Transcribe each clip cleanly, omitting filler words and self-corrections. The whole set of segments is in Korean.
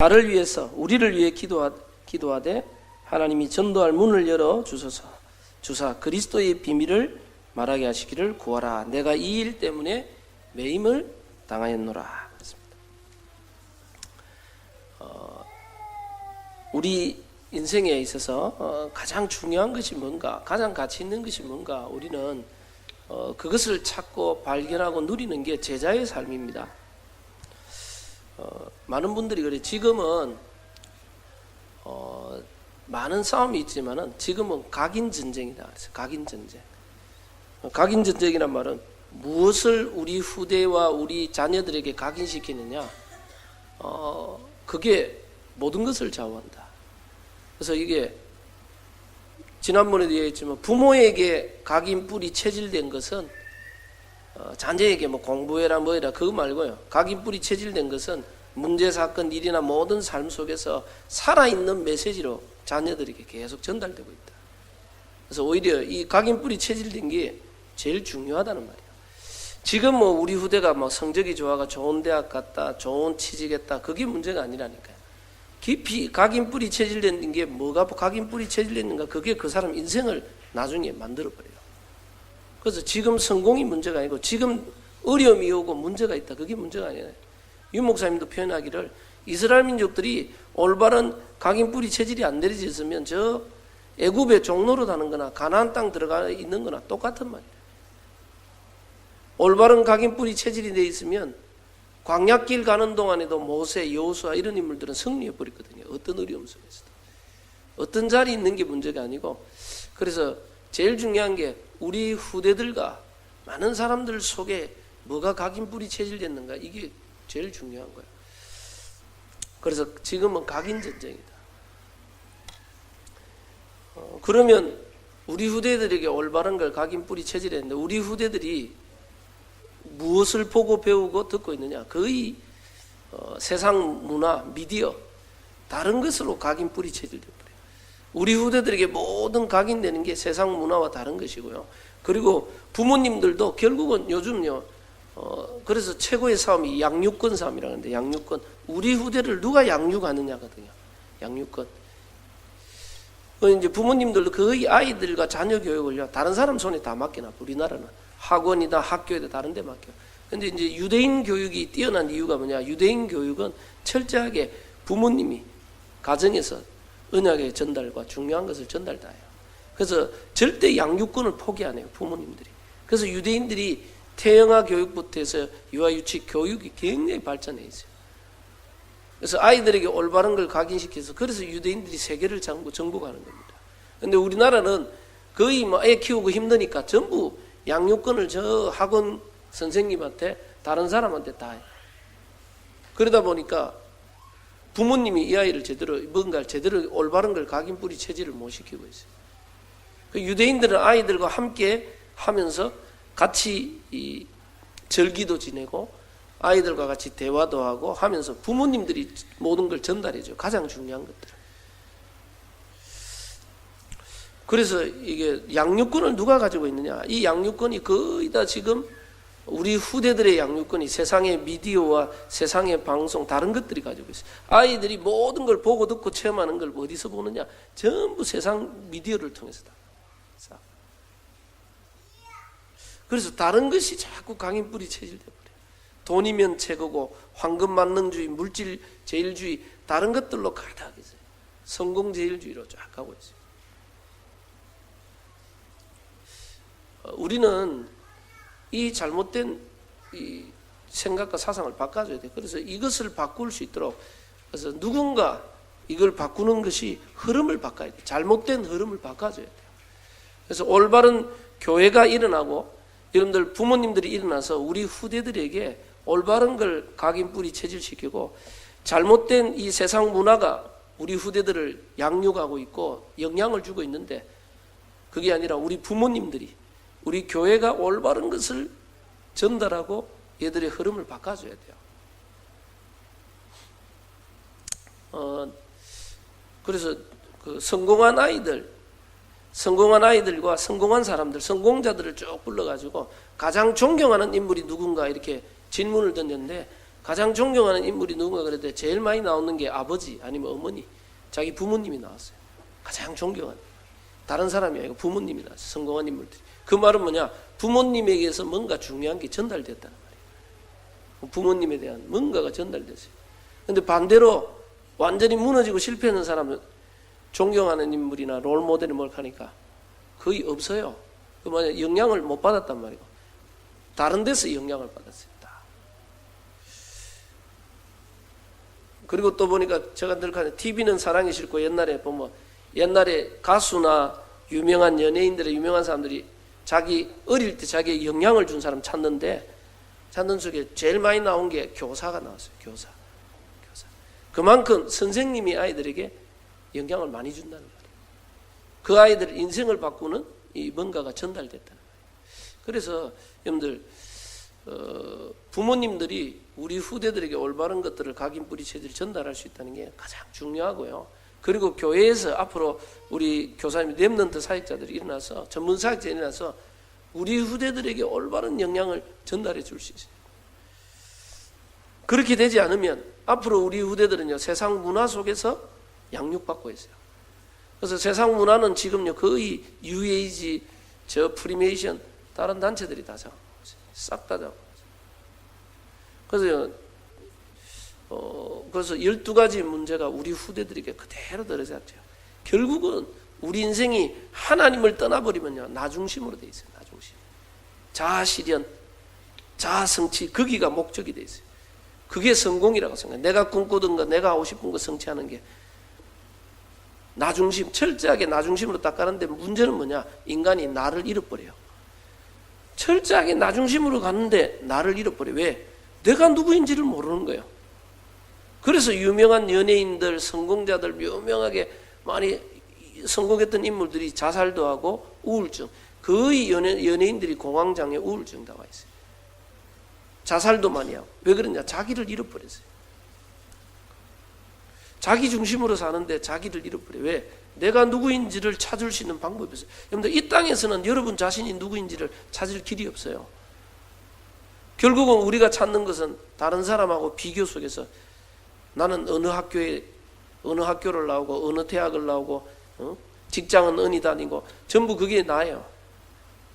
나를 위해서 우리를 위해 기도하되 하나님이 전도할 문을 열어 주사 그리스도의 비밀을 말하게 하시기를 구하라. 내가 이 일 때문에 매임을 당하였노라. 우리 인생에 있어서 가장 중요한 것이 뭔가, 가장 가치 있는 것이 뭔가, 우리는 그것을 찾고 발견하고 누리는 게 제자의 삶입니다. 많은 분들이 그래. 지금은 많은 싸움이 있지만은 지금은 각인 전쟁이다. 그래서 각인 전쟁. 각인 전쟁이란 말은 무엇을 우리 후대와 우리 자녀들에게 각인시키느냐, 그게 모든 것을 좌우한다. 그래서 이게 지난번에도 얘기했지만 부모에게 각인 뿌리 체질된 것은 자녀에게 뭐 공부해라 뭐해라 그거 말고요. 각인 뿌리 체질된 것은 문제 사건 일이나 모든 삶 속에서 살아있는 메시지로 자녀들에게 계속 전달되고 있다. 그래서 오히려 이 각인 뿌리 체질된 게 제일 중요하다는 말이에요. 지금 뭐 우리 후대가 뭐 성적이 좋아가 좋은 대학 갔다, 좋은 취직했다, 그게 문제가 아니라니까요. 깊이 각인 뿌리 체질된 게 뭐가 각인 뿌리 체질됐는가, 그게 그 사람 인생을 나중에 만들어버려요. 그래서 지금 성공이 문제가 아니고 지금 어려움이 오고 문제가 있다, 그게 문제가 아니에요. 윤 목사님도 표현하기를 이스라엘 민족들이 올바른 각인 뿌리 체질이 안 내려졌으면 저 애굽의 종로로 가는 거나 가나안 땅 들어가 있는 거나 똑같은 말이에요. 올바른 각인 뿌리 체질이 돼 있으면 광야길 가는 동안에도 모세, 여호수아 이런 인물들은 승리해 버렸거든요. 어떤 어려움 속에서도. 어떤 자리에 있는 게 문제가 아니고, 그래서 제일 중요한 게 우리 후대들과 많은 사람들 속에 뭐가 각인 뿌리 체질됐는가, 이게 제일 중요한 거예요. 그래서 지금은 각인 전쟁이다. 그러면 우리 후대들에게 올바른 걸 각인 뿌리 체질했는데 우리 후대들이 무엇을 보고 배우고 듣고 있느냐? 거의 세상 문화, 미디어, 다른 것으로 각인 뿌리 체질돼 버려요. 우리 후대들에게 모든 각인되는 게 세상 문화와 다른 것이고요. 그리고 부모님들도 결국은 요즘요, 그래서 최고의 싸움이 양육권 싸움이라고 하는데, 양육권, 우리 후대를 누가 양육하느냐거든요. 양육권. 이제 부모님들도 거의 아이들과 자녀 교육을요, 다른 사람 손에 다 맡겨놔. 우리나라는 학원이다, 학교에다 다른 데 맡겨. 근데 이제 유대인 교육이 뛰어난 이유가 뭐냐? 유대인 교육은 철저하게 부모님이 가정에서 언약의 전달과 중요한 것을 전달 다 해요. 그래서 절대 양육권을 포기 안 해요, 부모님들이. 그래서 유대인들이 태영아 교육부터 해서 유아유치 교육이 굉장히 발전해 있어요. 그래서 아이들에게 올바른 걸 각인시켜서, 그래서 유대인들이 세계를 정복하는 겁니다. 근데 우리나라는 거의 뭐 애 키우고 힘드니까 전부 양육권을 저 학원 선생님한테, 다른 사람한테 다 해요. 그러다 보니까 부모님이 이 아이를 뭔가를 제대로 올바른 걸 각인 뿌리 체질을 못 시키고 있어요. 그 유대인들은 아이들과 함께 하면서 같이 이 절기도 지내고 아이들과 같이 대화도 하고 하면서 부모님들이 모든 걸 전달해줘요. 가장 중요한 것들을. 그래서 이게 양육권을 누가 가지고 있느냐? 이 양육권이 거의 다 지금 우리 후대들의 양육권이 세상의 미디어와 세상의 방송, 다른 것들이 가지고 있어요. 아이들이 모든 걸 보고 듣고 체험하는 걸 어디서 보느냐? 전부 세상 미디어를 통해서다. 그래서 다른 것이 자꾸 강인 뿌리 체질돼 버려요. 돈이면 최고고, 황금 만능주의, 물질 제일주의, 다른 것들로 가득 있어요. 성공 제일주의로 쫙 가고 있어요. 우리는 이 잘못된 이 생각과 사상을 바꿔줘야 돼요. 그래서 이것을 바꿀 수 있도록, 그래서 누군가 이걸 바꾸는 것이 흐름을 바꿔야 돼요. 잘못된 흐름을 바꿔줘야 돼요. 그래서 올바른 교회가 일어나고, 여러분들 부모님들이 일어나서 우리 후대들에게 올바른 걸 각인 뿌리 체질시키고, 잘못된 이 세상 문화가 우리 후대들을 양육하고 있고 영향을 주고 있는데, 그게 아니라 우리 부모님들이, 우리 교회가 올바른 것을 전달하고 얘들의 흐름을 바꿔줘야 돼요. 그래서 그 성공한 아이들과 성공한 사람들, 성공자들을 쭉 불러가지고 가장 존경하는 인물이 누군가 이렇게 질문을 던졌는데, 가장 존경하는 인물이 누군가 그랬는데 제일 많이 나오는 게 아버지 아니면 어머니, 자기 부모님이 나왔어요. 가장 존경하는, 다른 사람이 아니고 부모님이 나왔어요. 성공한 인물들이. 그 말은 뭐냐, 부모님에게서 뭔가 중요한 게 전달됐다는 말이에요. 부모님에 대한 뭔가가 전달됐어요. 근데 반대로 완전히 무너지고 실패하는 사람은 존경하는 인물이나 롤 모델이 뭘 하니까 거의 없어요. 그 뭐냐, 영향을 못 받았단 말이고 다른 데서 영향을 받았어요. 그리고 또 보니까 제가 늘 하는 TV는 사랑이 싫고, 옛날에 보면 옛날에 가수나 유명한 연예인들의 유명한 사람들이 자기 어릴 때 자기의 영향을 준 사람 찾는 속에 제일 많이 나온 게 교사가 나왔어요. 교사. 그만큼 선생님이 아이들에게 영향을 많이 준다는 말이에요. 그 아이들 인생을 바꾸는 이 뭔가가 전달됐다는 말이에요. 그래서 여러분들 부모님들이 우리 후대들에게 올바른 것들을 각인 뿌리 체질을 전달할 수 있다는 게 가장 중요하고요. 그리고 교회에서 앞으로 우리 교사님, 렘넌트 사역자들이 일어나서, 전문 사역자들이 일어나서 우리 후대들에게 올바른 영향을 전달해 줄 수 있어요. 그렇게 되지 않으면 앞으로 우리 후대들은요, 세상 문화 속에서 양육받고 있어요. 그래서 세상 문화는 지금요, 거의 UAG, 프리메이션, 다른 단체들이 다 잡아먹고 있어요. 싹 다 잡아먹고 있어요. 그래서 12가지 문제가 우리 후대들에게 그대로 들어졌죠. 결국은 우리 인생이 하나님을 떠나버리면요, 나중심으로 돼 있어요. 나중심. 자아실현, 자아성취, 거기가 목적이 돼 있어요. 그게 성공이라고 생각해요. 내가 꿈꾸던 거, 내가 하고 싶은 거 성취하는 게 나중심, 철저하게 나중심으로 딱 가는데 문제는 뭐냐? 인간이 나를 잃어버려요. 철저하게 나중심으로 가는데 나를 잃어버려요. 왜? 내가 누구인지를 모르는 거예요. 그래서 유명한 연예인들, 성공자들, 유명하게 많이 성공했던 인물들이 자살도 하고 우울증, 거의 연예인들이 공황장애, 우울증 다 와 있어요. 자살도 많이 하고. 왜 그러냐? 자기를 잃어버렸어요. 자기 중심으로 사는데 자기를 잃어버려요. 왜? 내가 누구인지를 찾을 수 있는 방법이 없어요. 여러분들, 이 땅에서는 여러분 자신이 누구인지를 찾을 길이 없어요. 결국은 우리가 찾는 것은 다른 사람하고 비교 속에서 나는 어느 학교를 나오고 어느 대학을 나오고 직장은 어디 다니고 전부 그게 나예요.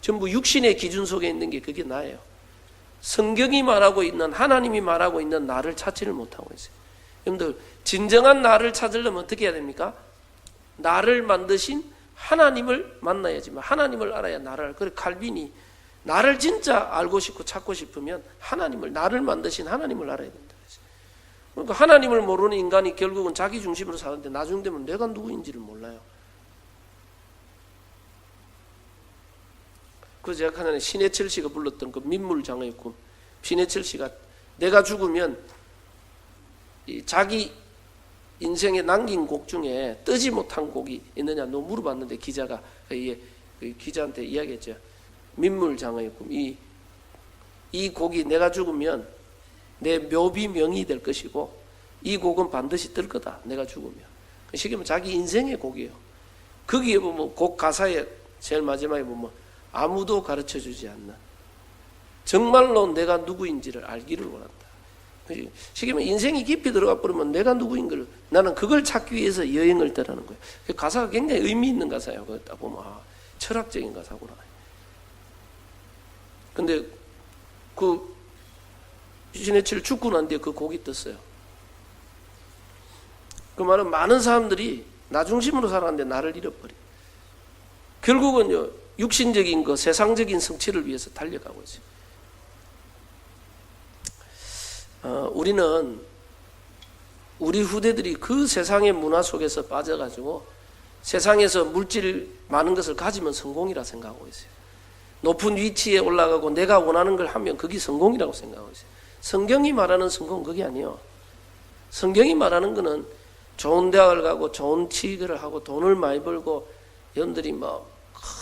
전부 육신의 기준 속에 있는 게 그게 나예요. 성경이 말하고 있는, 하나님이 말하고 있는 나를 찾지를 못하고 있어요. 여러분들, 진정한 나를 찾으려면 어떻게 해야 됩니까? 나를 만드신 하나님을 만나야지만, 하나님을 알아야 나를 알고. 그래 칼빈이 나를 진짜 알고 싶고 찾고 싶으면 하나님을, 나를 만드신 하나님을 알아야 된다. 그러니까 하나님을 모르는 인간이 결국은 자기 중심으로 사는데 나중 되면 내가 누구인지를 몰라요. 그래서 제가 하나는 신해철 씨가 불렀던 그 민물장어의 꿈. 신해철 씨가 내가 죽으면 자기 인생에 남긴 곡 중에 뜨지 못한 곡이 있느냐 물어봤는데 기자가 그 기자한테 이야기했죠. 민물장어의 꿈. 이 곡이 내가 죽으면 내 묘비명이 될 것이고 이 곡은 반드시 뜰 거다. 내가 죽으면. 쉽게 말하면 자기 인생의 곡이에요. 거기에 보면 곡 가사에 제일 마지막에 보면 아무도 가르쳐주지 않는, 정말로 내가 누구인지를 알기를 원한다. 쉽게 말하면 인생이 깊이 들어가 버리면 내가 누구인 걸, 나는 그걸 찾기 위해서 여행을 떠나는 거예요. 그 가사가 굉장히 의미 있는 가사예요. 그거 딱 보면 철학적인 가사구나. 근데 그 신해철 죽고 난 뒤에 그 곡이 떴어요. 그 말은 많은 사람들이 나 중심으로 살았는데 나를 잃어버려. 결국은요, 육신적인 거, 세상적인 성취를 위해서 달려가고 있어요. 우리는 우리 후대들이 그 세상의 문화 속에서 빠져가지고 세상에서 물질 많은 것을 가지면 성공이라 생각하고 있어요. 높은 위치에 올라가고 내가 원하는 걸 하면 그게 성공이라고 생각하고 있어요. 성경이 말하는 성공은 그게 아니에요. 성경이 말하는 거는 좋은 대학을 가고 좋은 취직을 하고 돈을 많이 벌고 여러분들이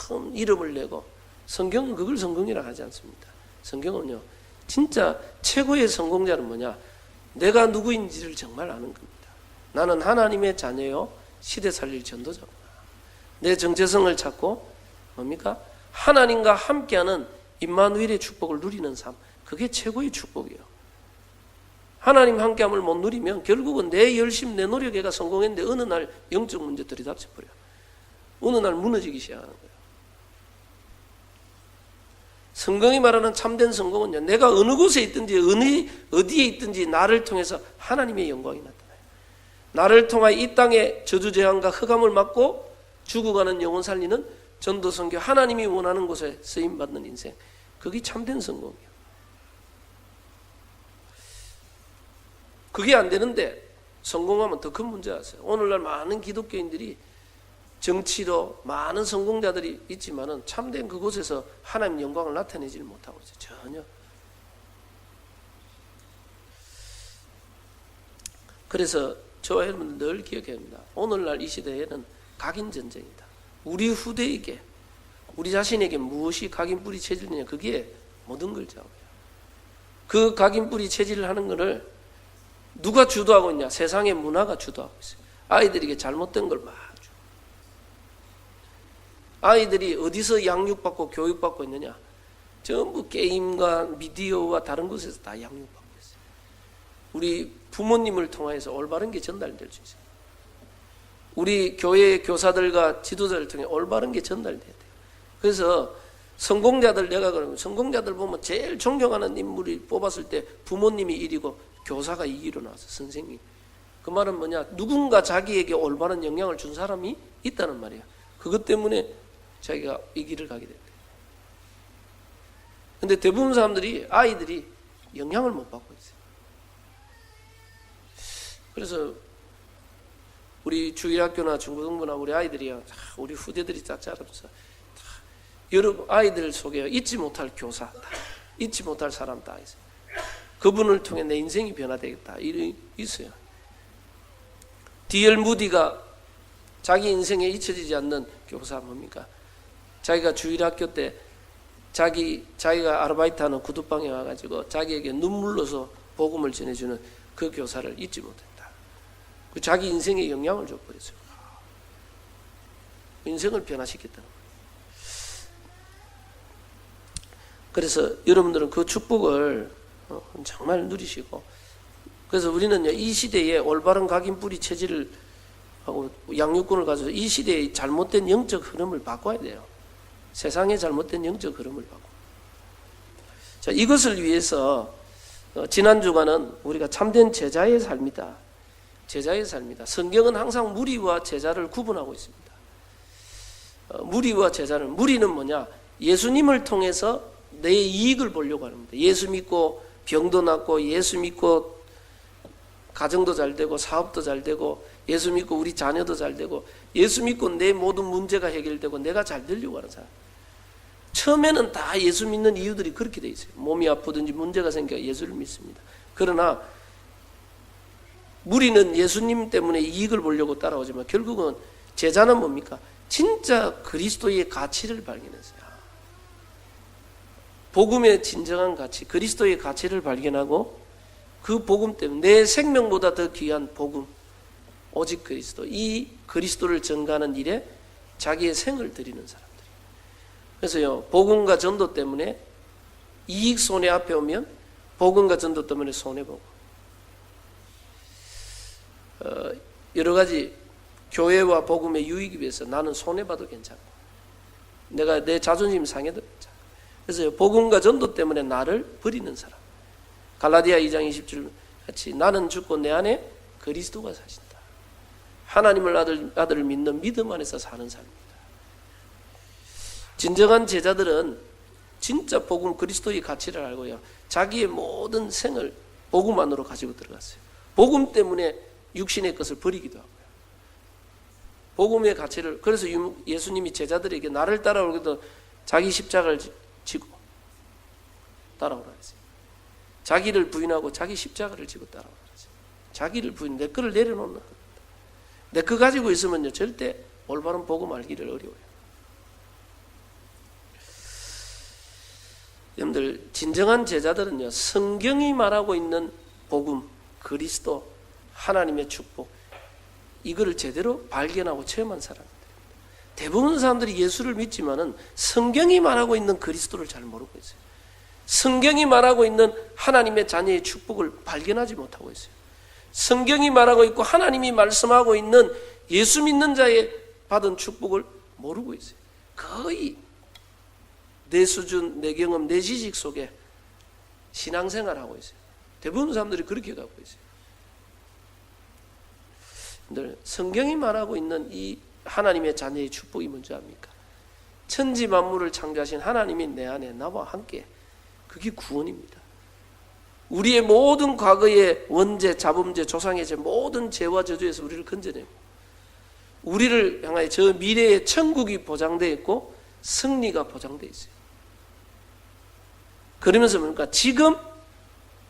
큰 이름을 내고, 성경은 그걸 성공이라 하지 않습니다. 성경은요, 진짜 최고의 성공자는 뭐냐? 내가 누구인지를 정말 아는 겁니다. 나는 하나님의 자녀요 시대 살릴 전도자구나. 내 정체성을 찾고 뭡니까? 하나님과 함께하는 임마누엘의 축복을 누리는 삶, 그게 최고의 축복이에요. 하나님 함께함을 못 누리면 결국은 내 열심, 내 노력에가 성공했는데 어느 날 영적 문제 들이닥쳐버려요. 어느 날 무너지기 시작하는 거예요. 성경이 말하는 참된 성공은요, 내가 어느 곳에 있든지 어디에 있든지 나를 통해서 하나님의 영광이 나타나요. 나를 통하여 이 땅에 저주재앙과 흑암을 맞고 죽어가는 영혼 살리는 전도 선교, 하나님이 원하는 곳에 쓰임받는 인생, 그게 참된 성공이에요. 그게 안 되는데 성공하면 더 큰 문제가 있어요. 오늘날 많은 기독교인들이 정치로 많은 성공자들이 있지만은 참된 그곳에서 하나님 영광을 나타내지 못하고 있어요. 전혀. 그래서 저와 여러분들 늘 기억해야 합니다. 오늘날 이 시대에는 각인 전쟁이다. 우리 후대에게, 우리 자신에게 무엇이 각인 뿌리 체질이냐, 그게 모든 걸 좌우해요. 그 각인 뿌리 체질을 하는 것을 누가 주도하고 있냐? 세상의 문화가 주도하고 있어요. 아이들에게 잘못된 걸 막 줘. 아이들이 어디서 양육받고 교육받고 있느냐? 전부 게임과 미디어와 다른 곳에서 다 양육받고 있어요. 우리 부모님을 통해서 올바른 게 전달될 수 있어요. 우리 교회 교사들과 지도자를 통해 올바른 게 전달돼야 돼요. 그래서 성공자들, 내가 그러면 성공자들 보면 제일 존경하는 인물이 뽑았을 때 부모님이 1위고 교사가 2위로 나왔어. 선생님. 그 말은 뭐냐? 누군가 자기에게 올바른 영향을 준 사람이 있다는 말이야. 그것 때문에 자기가 이 길을 가게 됐대. 근데 대부분 사람들이, 아이들이 영향을 못 받고 있어요. 그래서 우리 주일학교나 중고등부나 우리 아이들이요, 우리 후대들이 딱 자라면서 여러 아이들 속에 잊지 못할 교사, 잊지 못할 사람 다 있어요. 그분을 통해 내 인생이 변화되겠다, 이런 있어요. D.L. 무디가 자기 인생에 잊혀지지 않는 교사 뭡니까? 자기가 주일학교 때 자기가 아르바이트하는 구두방에 와가지고 자기에게 눈물로서 복음을 전해주는 그 교사를 잊지 못했다. 그 자기 인생에 영향을 줘버렸어요. 인생을 변화시켰다는 거예요. 그래서 여러분들은 그 축복을 정말 누리시고, 그래서 우리는요, 이 시대에 올바른 각인 뿌리 체질을 하고 양육권을 가져서 이 시대의 잘못된 영적 흐름을 바꿔야 돼요. 세상의 잘못된 영적 흐름을 바꿔. 자, 이것을 위해서 지난 주간은 우리가 참된 제자의 삶이다. 제자의 삶이다. 성경은 항상 무리와 제자를 구분하고 있습니다. 무리와 제자는, 무리는 뭐냐? 예수님을 통해서 내 이익을 보려고 하는 겁니다. 예수 믿고 병도 낫고, 예수 믿고 가정도 잘 되고, 사업도 잘 되고, 예수 믿고 우리 자녀도 잘 되고, 예수 믿고 내 모든 문제가 해결되고 내가 잘 되려고 하는 사람. 처음에는 다 예수 믿는 이유들이 그렇게 돼 있어요. 몸이 아프든지 문제가 생겨 예수를 믿습니다. 그러나 무리는 예수님 때문에 이익을 보려고 따라오지만 결국은 제자는 뭡니까? 진짜 그리스도의 가치를 발견했어요. 복음의 진정한 가치, 그리스도의 가치를 발견하고 그 복음 때문에 내 생명보다 더 귀한 복음, 오직 그리스도, 이 그리스도를 전가하는 일에 자기의 생을 드리는 사람들이. 그래서요, 복음과 전도 때문에 이익 손해 앞에 오면 복음과 전도 때문에 손해보고, 여러 가지 교회와 복음의 유익을 위해서 나는 손해봐도 괜찮고, 내가 내 자존심 상해도 괜찮고. 그래서 복음과 전도 때문에 나를 버리는 사람. 갈라디아 2장 20절 같이 나는 죽고 내 안에 그리스도가 사신다. 하나님을 아들을 믿는 믿음 안에서 사는 삶입니다. 진정한 제자들은 진짜 복음 그리스도의 가치를 알고요, 자기의 모든 생을 복음 안으로 가지고 들어갔어요. 복음 때문에 육신의 것을 버리기도 하고요. 복음의 가치를, 그래서 예수님이 제자들에게 나를 따라오기도 자기 십자가를 지고 따라오라 했어요. 자기를 부인하고 자기 십자가를 지고 따라오라 했어요. 자기를 부인, 내 거를 내려놓는 겁니다. 내 거 가지고 있으면요, 절대 올바른 복음 알기를 어려워요. 여러분들, 진정한 제자들은요, 성경이 말하고 있는 복음, 그리스도, 하나님의 축복, 이거를 제대로 발견하고 체험한 사람입니다. 대부분 사람들이 예수를 믿지만은 성경이 말하고 있는 그리스도를 잘 모르고 있어요. 성경이 말하고 있는 하나님의 자녀의 축복을 발견하지 못하고 있어요. 성경이 말하고 있고 하나님이 말씀하고 있는 예수 믿는 자의 받은 축복을 모르고 있어요. 거의 내 수준, 내 경험, 내 지식 속에 신앙생활하고 있어요. 대부분 사람들이 그렇게 갖고 있어요. 근데 성경이 말하고 있는 이 하나님의 자녀의 축복이 뭔지 압니까? 천지 만물을 창조하신 하나님이 내 안에 나와 함께, 그게 구원입니다. 우리의 모든 과거의 원죄, 자범죄, 조상의 죄, 모든 죄와 저주에서 우리를 건져내고 우리를 향하여 저 미래의 천국이 보장되어 있고 승리가 보장되어 있어요. 그러면서 뭡니까? 지금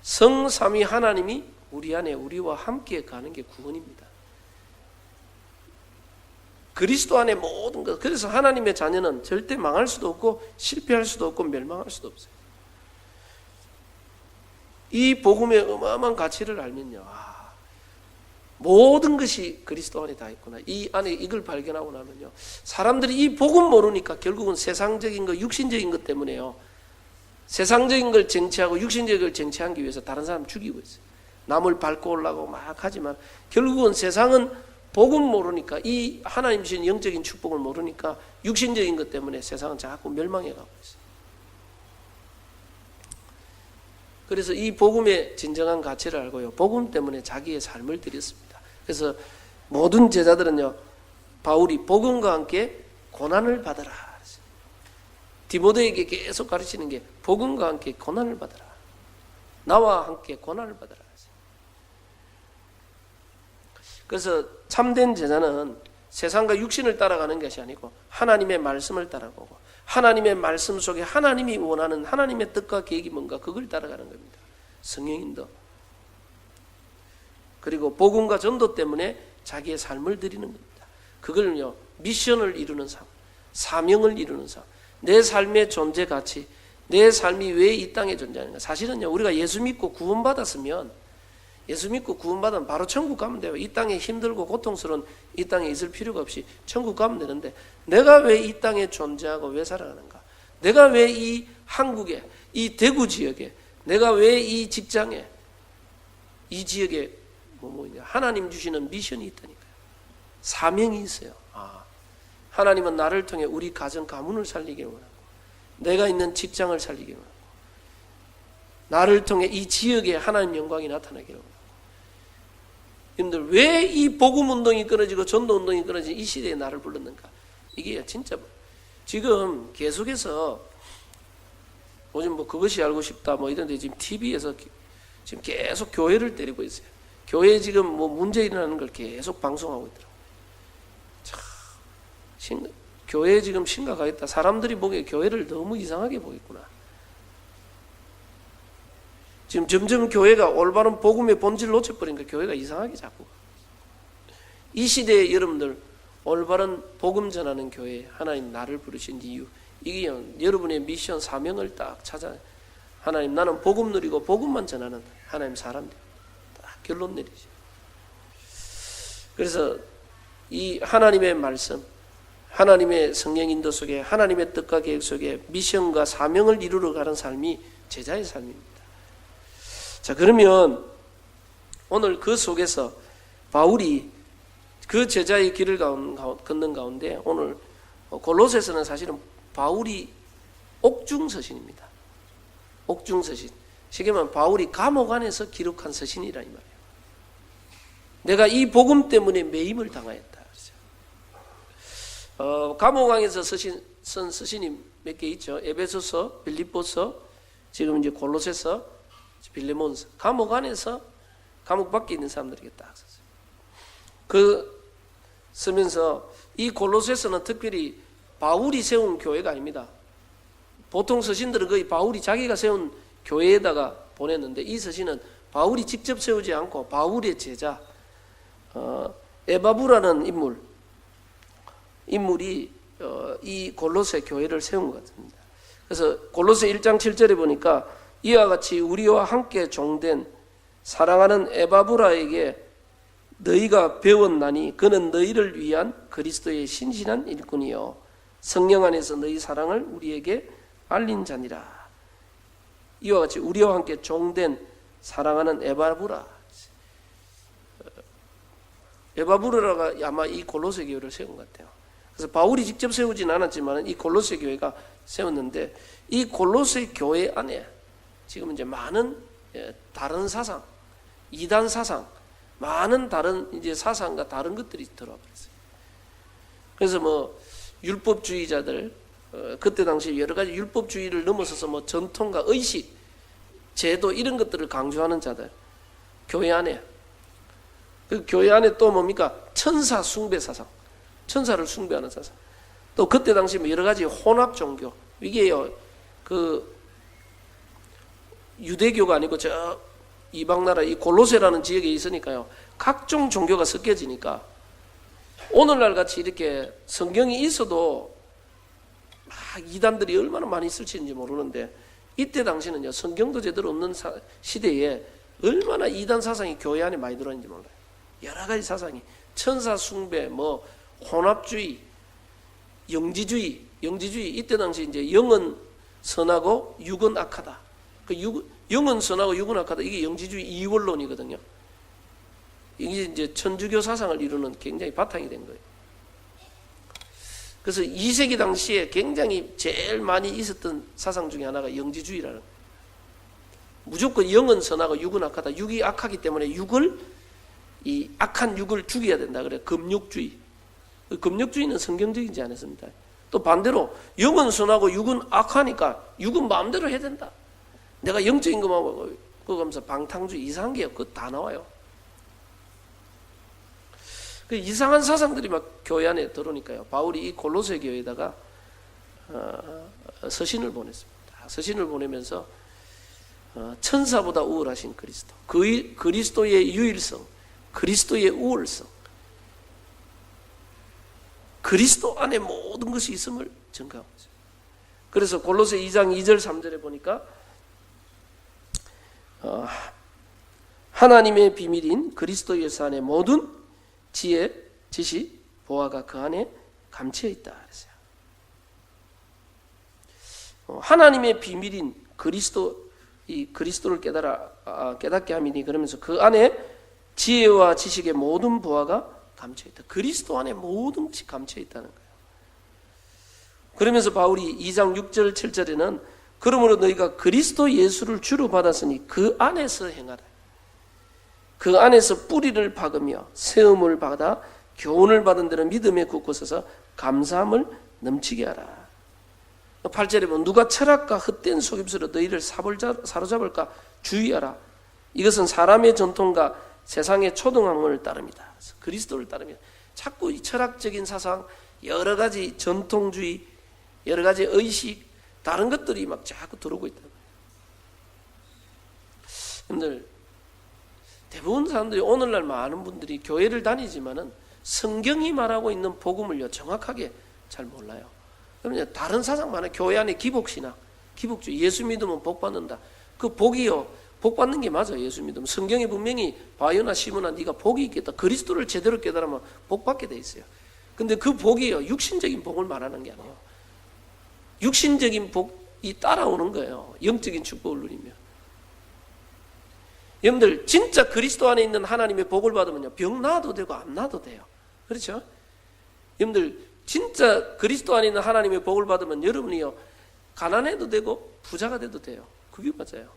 성삼위 하나님이 우리 안에 우리와 함께 가는 게 구원입니다. 그리스도 안에 모든 것. 그래서 하나님의 자녀는 절대 망할 수도 없고 실패할 수도 없고 멸망할 수도 없어요. 이 복음의 어마어마한 가치를 알면요, 모든 것이 그리스도 안에 다 있구나. 이 안에 이걸 발견하고 나면요, 사람들이 이 복음 모르니까 결국은 세상적인 것, 육신적인 것 때문에요, 세상적인 걸 쟁취하고 육신적인 걸 쟁취하기 위해서 다른 사람 죽이고 있어요. 남을 밟고 올라가고 막 하지만 결국은 세상은 복음 모르니까, 이 하나님 주신 영적인 축복을 모르니까 육신적인 것 때문에 세상은 자꾸 멸망해 가고 있어요. 그래서 이 복음의 진정한 가치를 알고요, 복음 때문에 자기의 삶을 드렸습니다. 그래서 모든 제자들은요, 바울이 복음과 함께 고난을 받아라, 디모데에게 계속 가르치는 게 복음과 함께 고난을 받아라, 나와 함께 고난을 받아라. 그래서 참된 제자는 세상과 육신을 따라가는 것이 아니고 하나님의 말씀을 따라가고, 하나님의 말씀 속에 하나님이 원하는 하나님의 뜻과 계획이 뭔가 그걸 따라가는 겁니다. 성령인도. 그리고 복음과 전도 때문에 자기의 삶을 드리는 겁니다. 그걸요, 미션을 이루는 삶, 사명을 이루는 삶, 내 삶의 존재 가치, 내 삶이 왜 이 땅에 존재하는가. 사실은요, 우리가 예수 믿고 구원받았으면, 예수 믿고 구원받으면 바로 천국 가면 돼요. 이 땅에 힘들고 고통스러운 이 땅에 있을 필요가 없이 천국 가면 되는데, 내가 왜 이 땅에 존재하고 왜 살아가는가? 내가 왜 이 한국에, 이 대구 지역에, 내가 왜 이 직장에, 이 지역에 뭐냐, 하나님 주시는 미션이 있다니까요. 사명이 있어요. 하나님은 나를 통해 우리 가정 가문을 살리기를 원하고, 내가 있는 직장을 살리기를 원하고, 나를 통해 이 지역에 하나님 영광이 나타나기를 원하고. 여러분들, 왜 이 복음 운동이 끊어지고 전도 운동이 끊어지고 이 시대에 나를 불렀는가? 이게 진짜 지금 계속해서 요즘 뭐 그것이 알고 싶다 뭐 이런데 지금 TV에서 지금 계속 교회를 때리고 있어요. 교회에 지금 뭐 문제 일어나는 걸 계속 방송하고 있더라고요. 참, 교회에 지금 심각하겠다. 사람들이 보기에 교회를 너무 이상하게 보겠구나. 지금 점점 교회가 올바른 복음의 본질을 놓쳐버리니까 교회가 이상하게 자꾸. 이 시대에 여러분들 올바른 복음 전하는 교회, 하나님 나를 부르신 이유, 이게 여러분의 미션 사명을 딱 찾아. 하나님, 나는 복음 누리고 복음만 전하는 하나님 사람들. 딱 결론 내리죠. 그래서 이 하나님의 말씀, 하나님의 성령 인도 속에, 하나님의 뜻과 계획 속에 미션과 사명을 이루러 가는 삶이 제자의 삶입니다. 자, 그러면 오늘 그 속에서 바울이 그 제자의 길을 걷는 가운데 오늘 골로새서는 사실은 바울이 옥중서신입니다. 옥중서신. 쉽게 말하면 바울이 감옥 안에서 기록한 서신이라 이 말이에요. 내가 이 복음 때문에 매임을 당하였다. 감옥 안에서 쓴 서신이 몇 개 있죠. 에베소서, 빌립보서, 지금 이제 골로새서, 빌레몬서. 감옥 안에서, 감옥 밖에 있는 사람들에게 딱 썼어요. 그 쓰면서 이 골로새서는 특별히 바울이 세운 교회가 아닙니다. 보통 서신들은 거의 바울이 자기가 세운 교회에다가 보냈는데, 이 서신은 바울이 직접 세우지 않고 바울의 제자 에바브라는 인물이 이 골로새 교회를 세운 것 같습니다. 그래서 골로새 1장 7절에 보니까 이와 같이 우리와 함께 종된 사랑하는 에바브라에게 너희가 배웠나니 그는 너희를 위한 그리스도의 신실한 일꾼이요 성령 안에서 너희 사랑을 우리에게 알린 자니라. 이와 같이 우리와 함께 종된 사랑하는 에바브라. 에바브라가 아마 이 골로새 교회를 세운 것 같아요. 그래서 바울이 직접 세우진 않았지만 이 골로새 교회가 세웠는데, 이 골로새 교회 안에 지금 이제 많은 다른 사상, 이단 사상, 많은 다른 이제 사상과 다른 것들이 들어와 버렸어요. 그래서 뭐 율법주의자들, 그때 당시 여러 가지 율법주의를 넘어서서 뭐 전통과 의식, 제도 이런 것들을 강조하는 자들, 교회 안에, 그 교회 안에 또 뭡니까? 천사 숭배 사상, 천사를 숭배하는 사상. 또 그때 당시 뭐 여러 가지 혼합 종교, 이게요, 그 유대교가 아니고 저 이방 나라 이 골로새라는 지역에 있으니까요, 각종 종교가 섞여지니까 오늘날 같이 이렇게 성경이 있어도 막 이단들이 얼마나 많이 있을지인지 모르는데, 이때 당시는요, 성경도 제대로 없는 시대에 얼마나 이단 사상이 교회 안에 많이 들어있는지 몰라요. 여러 가지 사상이, 천사 숭배, 뭐 혼합주의, 영지주의, 이때 당시 이제 영은 선하고 육은 악하다. 그 영은 선하고 육은 악하다. 이게 영지주의 이원론이거든요. 이게 이제 천주교 사상을 이루는 굉장히 바탕이 된 거예요. 그래서 2세기 당시에 굉장히 제일 많이 있었던 사상 중에 하나가 영지주의라는 거예요. 무조건 영은 선하고 육은 악하다. 육이 악하기 때문에 이 악한 육을 죽여야 된다. 그래, 금육주의. 금육주의는 성경적이지 않았습니다. 또 반대로 영은 선하고 육은 악하니까 육은 마음대로 해야 된다. 내가 영적인 것만 그거 하면서 방탕주의, 이상한 게요. 그거 다 나와요. 그 이상한 사상들이 막 교회 안에 들어오니까요, 바울이 이 골로새 교회에다가 서신을 보냈습니다. 서신을 보내면서 천사보다 우월하신 그리스도, 그리스도의 유일성, 그리스도의 우월성, 그리스도 안에 모든 것이 있음을 증거하고 있어요. 그래서 골로새 2장 2절 3절에 보니까 하나님의 비밀인 그리스도 예수 안에 모든 지혜, 지식, 보화가 그 안에 감추어 있다 그랬어요. 하나님의 비밀인 그리스도를 깨닫게 함이니, 그러면서 그 안에 지혜와 지식의 모든 보화가 감추어 있다. 그리스도 안에 모든 것이 감추어 있다는 거예요. 그러면서 바울이 2장 6절 7절에는 그러므로 너희가 그리스도 예수를 주로 받았으니 그 안에서 행하라. 그 안에서 뿌리를 박으며 세움을 받아 교훈을 받은 데는 믿음에 굳고 서서 감사함을 넘치게 하라. 8절에 보면 누가 철학과 헛된 속임수로 너희를 사로잡을까 주의하라. 이것은 사람의 전통과 세상의 초등학문을 따릅니다. 그리스도를 따릅니다. 자꾸 이 철학적인 사상, 여러 가지 전통주의, 여러 가지 의식, 다른 것들이 막 자꾸 들어오고 있다는 거예요. 여러분들, 대부분 사람들이, 오늘날 많은 분들이 교회를 다니지만은 성경이 말하고 있는 복음을요, 정확하게 잘 몰라요. 그러면 다른 사상 많아요. 교회 안에 기복신학, 기복주의, 예수 믿으면 복 받는다. 그 복이요, 복 받는 게 맞아요. 예수 믿으면. 성경에 분명히 바요나 시몬아 네가 복이 있겠다. 그리스도를 제대로 깨달으면 복 받게 돼 있어요. 근데 그 복이요, 육신적인 복을 말하는 게 아니에요. 육신적인 복이 따라오는 거예요. 영적인 축복을 누리면. 여러분들, 진짜 그리스도 안에 있는 하나님의 복을 받으면요, 병 나아도 되고 안 나아도 돼요. 그렇죠? 여러분들, 진짜 그리스도 안에 있는 하나님의 복을 받으면 여러분이요, 가난해도 되고 부자가 돼도 돼요. 그게 맞아요.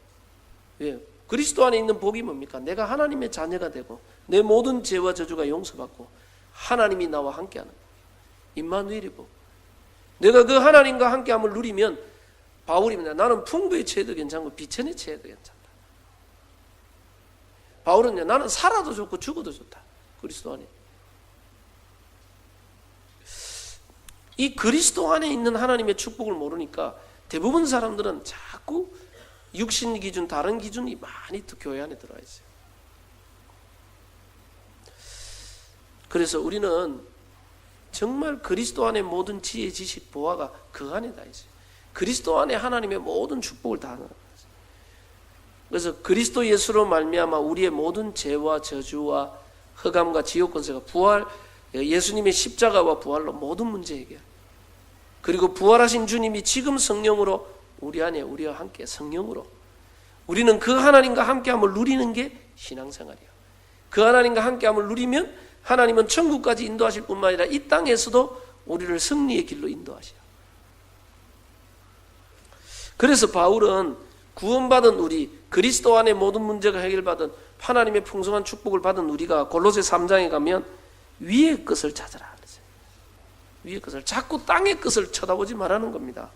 왜? 그리스도 안에 있는 복이 뭡니까? 내가 하나님의 자녀가 되고 내 모든 죄와 저주가 용서받고 하나님이 나와 함께하는 복. 임마누엘의 복. 내가 그 하나님과 함께함을 누리면, 바울입니다. 나는 풍부의 처해도 괜찮고 비천의 처해도 괜찮다. 바울은요, 나는 살아도 좋고 죽어도 좋다. 그리스도 안에. 이 그리스도 안에 있는 하나님의 축복을 모르니까 대부분 사람들은 자꾸 육신 기준, 다른 기준이 많이 또 교회 안에 들어와 있어요. 그래서 우리는 정말 그리스도 안에 모든 지혜, 지식, 보화가 그 안에 다 있어요. 그리스도 안에 하나님의 모든 축복을 다 하는 거예요. 그래서 그리스도 예수로 말미암아 우리의 모든 죄와 저주와 흑암과 지옥 권세가 예수님의 십자가와 부활로 모든 문제 해결. 그리고 부활하신 주님이 지금 성령으로 우리 안에, 우리와 함께 성령으로 우리는 그 하나님과 함께함을 누리는 게 신앙생활이에요. 그 하나님과 함께함을 누리면 하나님은 천국까지 인도하실 뿐만 아니라 이 땅에서도 우리를 승리의 길로 인도하셔요. 그래서 바울은 구원받은 우리, 그리스도 안에 모든 문제가 해결받은 하나님의 풍성한 축복을 받은 우리가 골로새 3장에 가면 위의 것을 찾아라 그랬어요. 위의 것을, 자꾸 땅의 것을 쳐다보지 말라는 겁니다.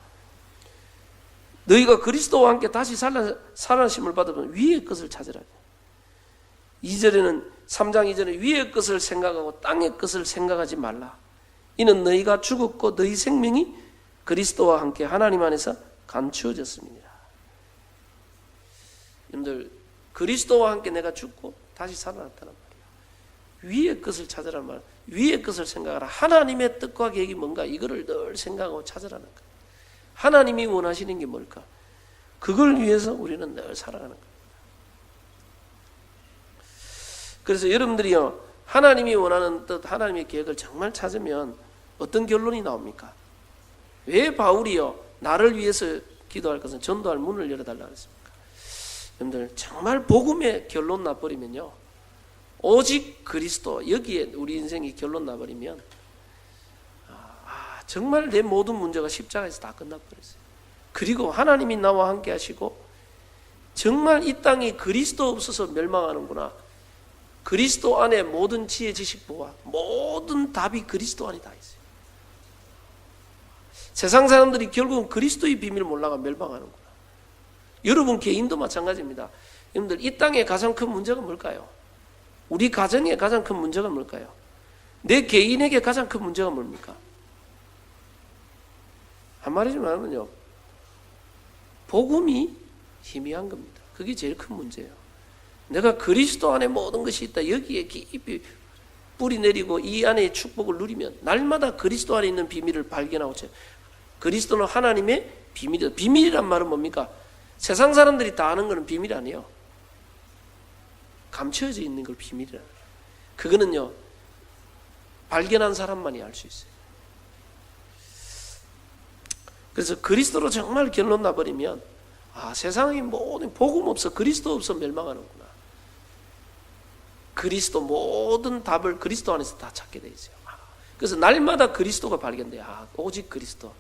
너희가 그리스도와 함께 다시 살아심을 받으면 위의 것을 찾으라. 2절에는 3장 2절에 위의 것을 생각하고 땅의 것을 생각하지 말라. 이는 너희가 죽었고 너희 생명이 그리스도와 함께 하나님 안에서 감추어졌습니다. 여러분들, 그리스도와 함께 내가 죽고 다시 살아났다는 말이에요. 위의 것을 찾으라는 말, 위의 것을 생각하라. 하나님의 뜻과 계획이 뭔가 이거를 늘 생각하고 찾으라는 거예요. 하나님이 원하시는 게 뭘까? 그걸 위해서 우리는 늘 살아가는 거예요. 그래서 여러분들이요, 하나님이 원하는 뜻, 하나님의 계획을 정말 찾으면 어떤 결론이 나옵니까? 왜 바울이요, 나를 위해서 기도할 것은 전도할 문을 열어달라고 했습니까? 여러분들, 정말 복음의 결론 나버리면요, 오직 그리스도, 여기에 우리 인생이 결론 나버리면 정말 내 모든 문제가 십자가에서 다 끝나버렸어요. 그리고 하나님이 나와 함께 하시고 정말 이 땅이 그리스도 없어서 멸망하는구나. 그리스도 안에 모든 지혜 지식부와 모든 답이 그리스도 안에 다 있어요. 세상 사람들이 결국은 그리스도의 비밀을 몰라가 멸망하는구나. 여러분 개인도 마찬가지입니다. 여러분들, 이 땅의 가장 큰 문제가 뭘까요? 우리 가정의 가장 큰 문제가 뭘까요? 내 개인에게 가장 큰 문제가 뭡니까? 한마디로 말하면요, 복음이 희미한 겁니다. 그게 제일 큰 문제예요. 내가 그리스도 안에 모든 것이 있다, 여기에 깊이 뿌리 내리고 이 안에 축복을 누리면 날마다 그리스도 안에 있는 비밀을 발견하고, 그리스도는 하나님의 비밀이다. 비밀이란 말은 뭡니까? 세상 사람들이 다 아는 것은 비밀이 아니에요. 감춰져 있는 걸 비밀이라. 그거는요, 발견한 사람만이 알 수 있어요. 그래서 그리스도로 정말 결론 나버리면 세상이 모든 복음 없어, 그리스도 없어 멸망하는구나. 그리스도 모든 답을 그리스도 안에서 다 찾게 돼 있어요. 그래서 날마다 그리스도가 발견돼요. 오직 그리스도.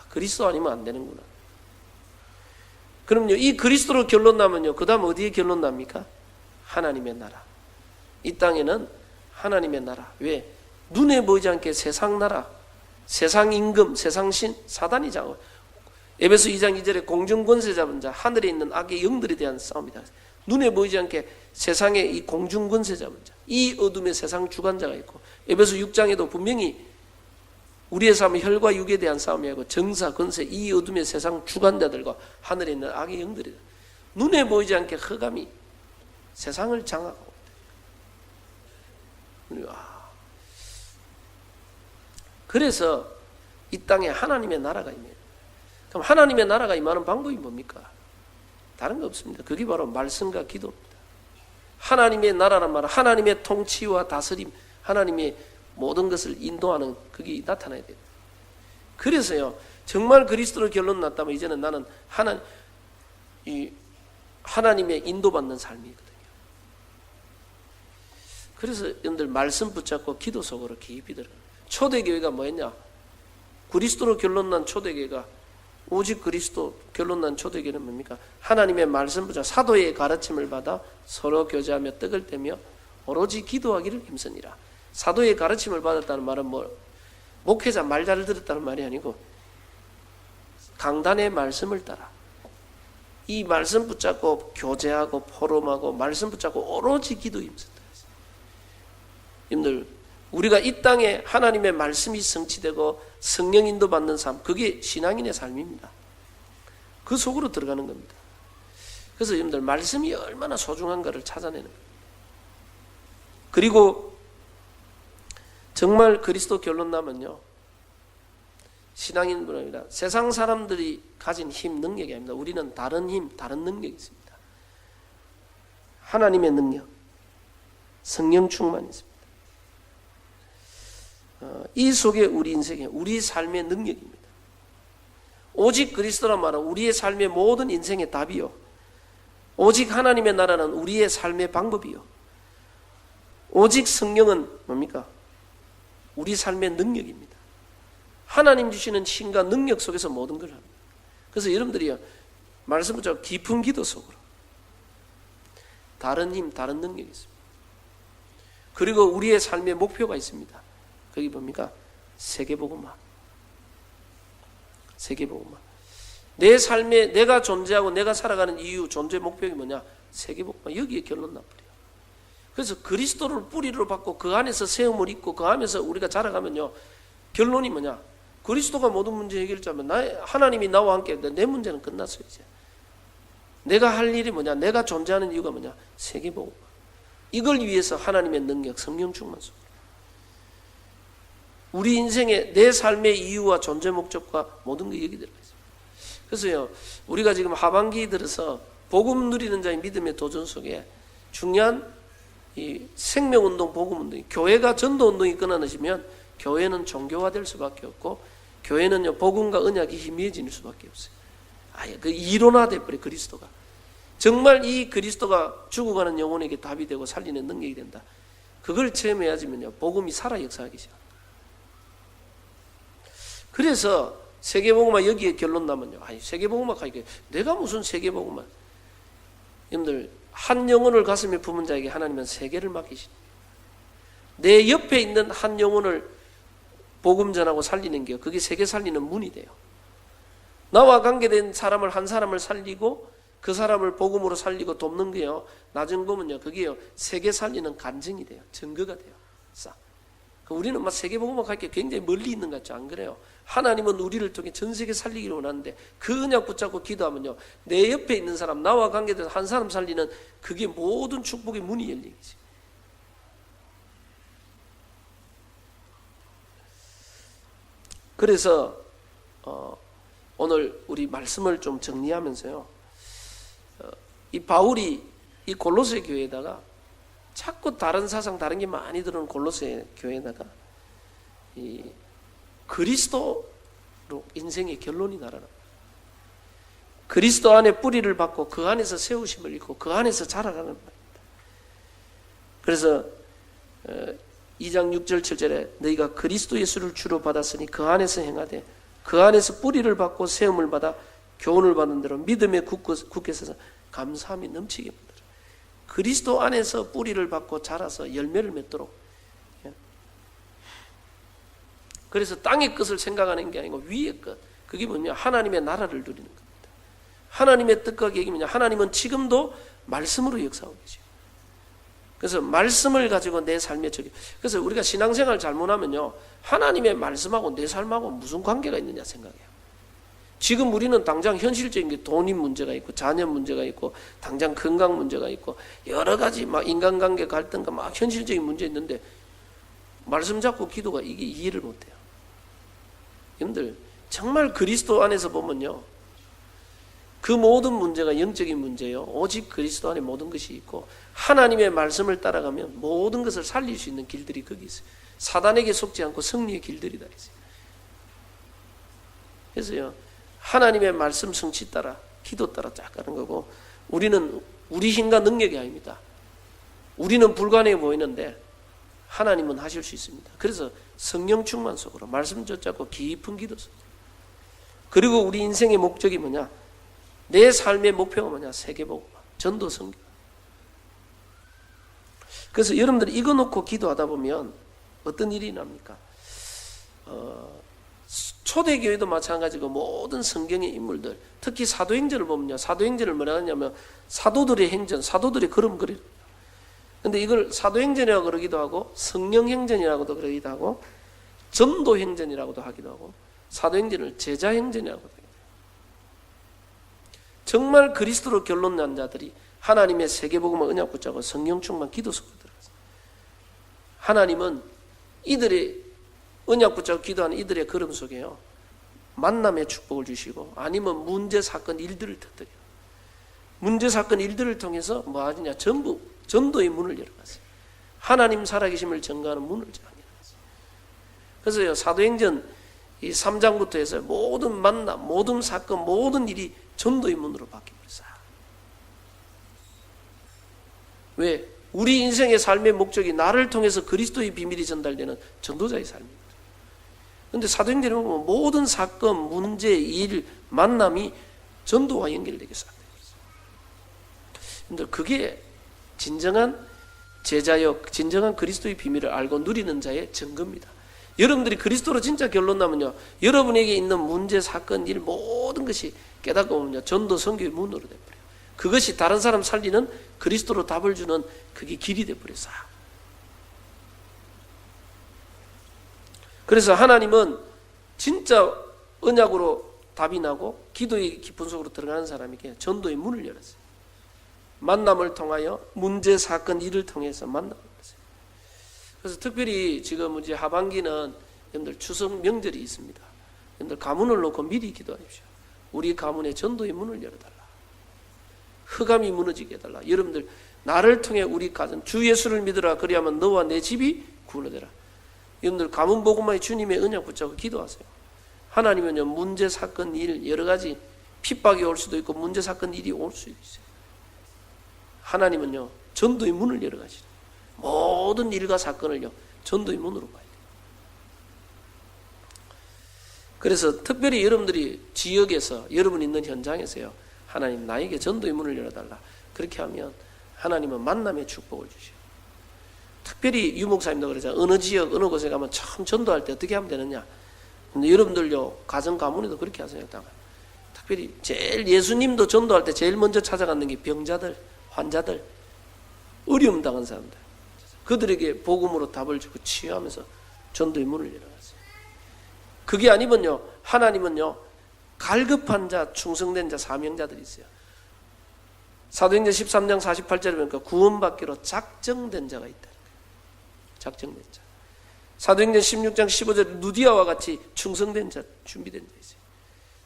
그리스도 아니면 안 되는구나. 그럼요, 이 그리스도로 결론 나면요, 그 다음 어디에 결론 납니까? 하나님의 나라. 이 땅에는 하나님의 나라. 왜? 눈에 보이지 않게 세상 나라, 세상 임금, 세상 신, 사단이 장어. 에베소 2장 2절에 공중 권세 잡은 자, 하늘에 있는 악의 영들에 대한 싸움이다. 눈에 보이지 않게 세상의 이 공중 권세 잡은 자, 이 어둠의 세상 주관자가 있고, 에베소 6장에도 분명히 우리의 삶은 혈과 육에 대한 싸움이 아니고 정사, 권세, 이 어둠의 세상 주관자들과 하늘에 있는 악의 영들이다. 눈에 보이지 않게 흑암이 세상을 장악하고 있다. 그래서 이 땅에 하나님의 나라가 임해요. 그럼 하나님의 나라가 임하는 방법이 뭡니까? 다른 거 없습니다. 그게 바로 말씀과 기도입니다. 하나님의 나라란 말은 하나님의 통치와 다스림, 하나님의 모든 것을 인도하는 그게 나타나야 돼요. 그래서요, 정말 그리스도로 결론 났다면 이제는 나는 하나님의 인도받는 삶이거든요. 그래서 여러분들 말씀 붙잡고 기도 속으로 깊이 들어가요. 초대교회가 뭐였냐? 그리스도로 결론난 초대교회가, 오직 그리스도 결론난 초대교회는 뭡니까? 하나님의 말씀 붙잡고 사도의 가르침을 받아 서로 교제하며 떡을 떼며 오로지 기도하기를 힘쓰니라. 사도의 가르침을 받았다는 말은 목회자 말 잘 들었다는 말이 아니고 강단의 말씀을 따라 이 말씀 붙잡고 교제하고 포럼하고 말씀 붙잡고 오로지 기도에 힘쓴다. 여러분들, 우리가 이 땅에 하나님의 말씀이 성취되고 성령 인도받는 삶, 그게 신앙인의 삶입니다. 그 속으로 들어가는 겁니다. 그래서 여러분들, 말씀이 얼마나 소중한가를 찾아내는 거예요. 그리고 정말 그리스도 결론 나면요, 신앙인뿐 아니라 세상 사람들이 가진 힘, 능력이 아닙니다. 우리는 다른 힘, 다른 능력이 있습니다. 하나님의 능력, 성령 충만이 있습니다. 이 속에 우리 인생에 우리 삶의 능력입니다. 오직 그리스도란 말은 우리의 삶의 모든 인생의 답이요, 오직 하나님의 나라는 우리의 삶의 방법이요. 오직 성령은 뭡니까? 우리 삶의 능력입니다. 하나님 주시는 힘과 능력 속에서 모든 걸 합니다. 그래서 여러분들이요, 말씀 붙잡고 깊은 기도 속으로 다른 힘, 다른 능력이 있습니다. 그리고 우리의 삶의 목표가 있습니다. 그게 뭡니까? 세계복음화. 세계복음화. 내 삶에 내가 존재하고 내가 살아가는 이유, 존재 목표가 뭐냐? 세계복음화. 여기에 결론 나버려요. 그래서 그리스도를 뿌리로 받고 그 안에서 세움을 입고 그 안에서 우리가 자라가면요, 결론이 뭐냐? 그리스도가 모든 문제 해결자면 하나님이 나와 함께 내 문제는 끝났어요. 이제 내가 할 일이 뭐냐? 내가 존재하는 이유가 뭐냐? 세계복음화. 이걸 위해서 하나님의 능력, 성령 충만 속 우리 인생의 내 삶의 이유와 존재 목적과 모든 게 여기 들어가 있습니다. 그래서요, 우리가 지금 하반기 들어서 복음 누리는 자의 믿음의 도전 속에 중요한 이 생명운동, 복음운동, 교회가 전도운동이 끊어지면 교회는 종교화될 수밖에 없고, 교회는요 복음과 언약이 희미해질 수밖에 없어요. 아예 그 이론화돼 버려. 그리스도가 정말 이 그리스도가 죽어가는 영혼에게 답이 되고 살리는 능력이 된다. 그걸 체험해야지면요 복음이 살아 역사하기 시작. 그래서 세계복음화 여기에 결론 나면요, 아니 세계복음화 가니까 내가 무슨 세계복음화? 여러분들 한 영혼을 가슴에 품은 자에게 하나님은 세계를 맡기십니다. 내 옆에 있는 한 영혼을 복음 전하고 살리는 게 그게 세계 살리는 문이 돼요. 나와 관계된 사람을 한 사람을 살리고 그 사람을 복음으로 살리고 돕는 게요, 나중 보면요 그게요 세계 살리는 간증이 돼요. 증거가 돼요. 싹. 우리는 막 세계복음화 갈 게 굉장히 멀리 있는 것 같죠? 안 그래요? 하나님은 우리를 통해 전 세계 살리기를 원하는데 그 언약 붙잡고 기도하면요 내 옆에 있는 사람, 나와 관계된 한 사람 살리는 그게 모든 축복의 문이 열리지. 그래서 오늘 우리 말씀을 좀 정리하면서요, 이 바울이 이 골로새 교회에다가 자꾸 다른 사상, 다른 게 많이 들어오는 골로새 교회에다가 이 그리스도로 인생의 결론이 날아납니다. 그리스도 안에 뿌리를 받고 그 안에서 세우심을 입고 그 안에서 자라가는 말입니다. 그래서 2장 6절 7절에 너희가 그리스도 예수를 주로 받았으니 그 안에서 행하되 그 안에서 뿌리를 받고 세움을 받아 교훈을 받는 대로 믿음에 굳게 서서 감사함이 넘치게 만들어. 그리스도 안에서 뿌리를 받고 자라서 열매를 맺도록. 그래서 땅의 것을 생각하는 게 아니고 위의 것, 그게 뭐냐? 하나님의 나라를 누리는 겁니다. 하나님의 뜻과 계획이 뭐냐? 하나님은 지금도 말씀으로 역사하고 계시고, 그래서 말씀을 가지고 내 삶에 적용. 그래서 우리가 신앙생활 잘못하면요 하나님의 말씀하고 내 삶하고 무슨 관계가 있느냐 생각해요. 지금 우리는 당장 현실적인 게 돈이 문제가 있고 자녀 문제가 있고 당장 건강 문제가 있고 여러 가지 막 인간관계 갈등과 막 현실적인 문제 있는데 말씀 잡고 기도가 이게 이해를 못해요. 여러분들 정말 그리스도 안에서 보면요 그 모든 문제가 영적인 문제예요. 오직 그리스도 안에 모든 것이 있고 하나님의 말씀을 따라가면 모든 것을 살릴 수 있는 길들이 거기 있어요. 사단에게 속지 않고 승리의 길들이 다 있어요. 그래서요 하나님의 말씀 성취 따라 기도 따라 쫙 가는 거고, 우리는 우리 힘과 능력이 아닙니다. 우리는 불가능해 보이는데 하나님은 하실 수 있습니다. 그래서 성령 충만 속으로 말씀 붙잡고 깊은 기도 속으로. 그리고 우리 인생의 목적이 뭐냐? 내 삶의 목표가 뭐냐? 세계복음화, 전도 선교. 그래서 여러분들이 이거 놓고 기도하다 보면 어떤 일이 납니까? 초대교회도 마찬가지고 모든 성경의 인물들, 특히 사도행전을 보면요, 사도행전을 뭐라 하냐면 사도들의 행전, 사도들의 걸음걸이. 근데 이걸 사도행전이라고 그러기도 하고 성령행전이라고도 그러기도 하고 전도행전이라고도 하기도 하고 사도행전을 제자행전이라고도 하기도 해요. 정말 그리스도로 결론 난 자들이 하나님의 세계복음을 언약 붙잡고 성령 충만 기도 속으로 들어갔어요. 하나님은 이들의 언약 붙잡고 기도하는 이들의 걸음 속에요 만남의 축복을 주시고, 아니면 문제 사건 일들을 터뜨려요. 문제 사건 일들을 통해서 뭐 하느냐? 전부 전도의 문을 열어갔어요. 하나님 살아계심을 증거하는 문을 열어갔어요. 그래서요 사도행전 이 3장부터 해서 모든 만남, 모든 사건, 모든 일이 전도의 문으로 바뀌어버렸어요. 왜? 우리 인생의 삶의 목적이 나를 통해서 그리스도의 비밀이 전달되는 전도자의 삶입니다. 그런데 사도행전에 보면 모든 사건, 문제, 일, 만남이 전도와 연결되게 쌓여있어요. 여러분들, 그게 진정한 제자역, 진정한 그리스도의 비밀을 알고 누리는 자의 증거입니다. 여러분들이 그리스도로 진짜 결론 나면요, 여러분에게 있는 문제, 사건, 일 모든 것이 깨닫고 보면요, 전도, 선교의 문으로 돼버려요. 그것이 다른 사람 살리는 그리스도로 답을 주는 그게 길이 돼버렸어요. 그래서 하나님은 진짜 언약으로 답이 나고 기도의 깊은 속으로 들어가는 사람에게 전도의 문을 열었어요. 만남을 통하여 문제, 사건, 일을 통해서 만남을 열었어요. 그래서 특별히 지금 이제 하반기는 여러분들 추석 명절이 있습니다. 여러분들 가문을 놓고 미리 기도하십시오. 우리 가문에 전도의 문을 열어달라. 흑암이 무너지게 해달라. 여러분들 나를 통해 우리 가정 주 예수를 믿으라. 그리하면 너와 내 집이 구원되라. 여러분들 가문 복음화의 주님의 언약 붙잡고 기도하세요. 하나님은요, 문제, 사건, 일 여러 가지 핍박이 올 수도 있고 문제, 사건, 일이 올 수도 있어요. 하나님은요, 전도의 문을 열어가시는 모든 일과 사건을요, 전도의 문으로 봐야 돼요. 그래서 특별히 여러분들이 지역에서, 여러분 있는 현장에서요, 하나님 나에게 전도의 문을 열어달라. 그렇게 하면 하나님은 만남의 축복을 주시오. 특별히 유목사님도 그러잖아요. 어느 지역, 어느 곳에 가면 처음 전도할 때 어떻게 하면 되느냐. 근데 여러분들요, 가정 가문에도 그렇게 하세요. 특별히 제일 예수님도 전도할 때 제일 먼저 찾아가는 게 병자들, 환자들, 어려움 당한 사람들. 그들에게 복음으로 답을 주고 치유하면서 전도의 문을 열어갔어요. 그게 아니면요, 하나님은요, 갈급한 자, 충성된 자, 사명자들이 있어요. 사도행전 13장 48절에 보니까 구원받기로 작정된 자가 있다. 작정된 자. 사도행전 16장 15절에 누디아와 같이 충성된 자, 준비된 자 있어요.